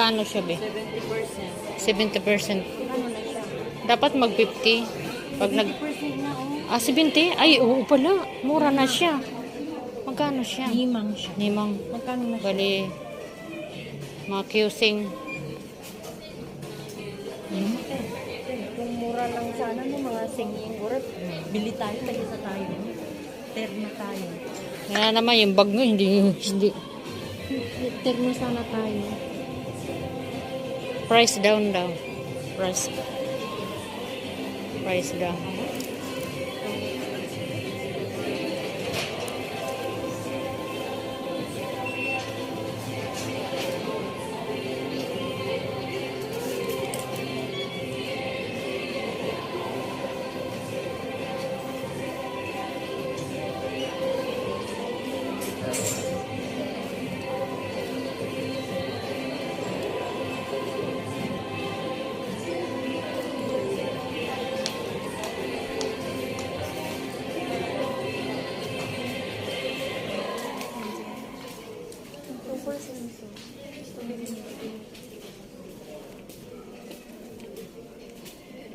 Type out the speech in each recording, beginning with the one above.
Magkaano siya, be? 70%. 70%. Ano na siya? Dapat mag-50. Pag nag... 70% na, oh. 70? Ay, oo pala. Mura na siya. Magkano siya? Limang siya. Limang. Magkano na siya? Bali, mga QC. Kung mura lang sana mo, mga singing oras, bili tayo, tagisa tayo. Terno tayo. Kaya naman yung bag mo, hindi. Terno sana tayo. Price down daw. Price down.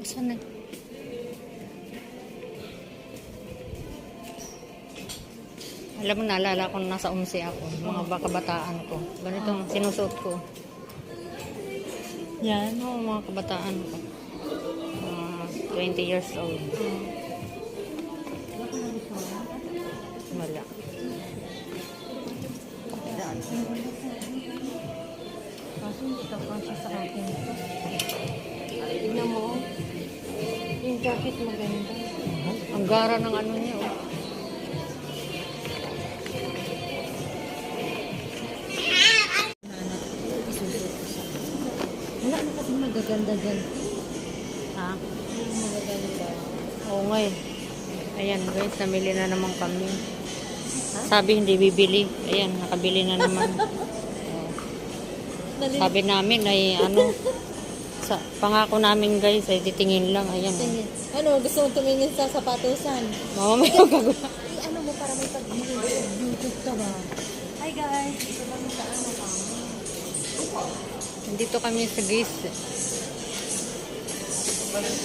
Saan na? Alam mo, naalala ko nasa 11 ako. Mga kabataan ko. Ganito ang sinusuot ko. Yan. Oo, mga kabataan ko. 20 years old. Wala. Kaso hindi ka kasya sa akin. Tignan mo. Yung jacket maganda. Ang gara ng ano niya, oh. Wala na kasi magaganda dyan. Ha? Yung magaganda. Oo nga eh. Ayan guys, namili na naman kami. Sabi hindi bibili. Ayan, nakabili na naman. Sabi namin ay ano, pangako namin guys ay titingin lang. Ayan. Tingin. Ano, gusto mong tumingin sa sapatusan? Mamamaya gagawa. Ay, ano mo para may pag-YouTube ka ba? Hi guys, ito lang sa ano ka. Dito kami sa guys.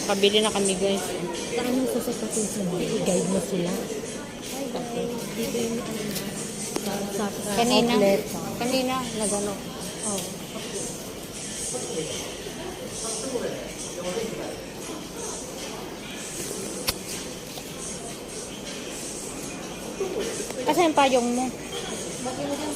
Kabili na kami guys. Saan mo sa sapatusan? I-guide mo sila. Hi guys, dito yung sa Kanina, outlet. kanina nagano. Oh. Kasi yung payong mo. Bakit mo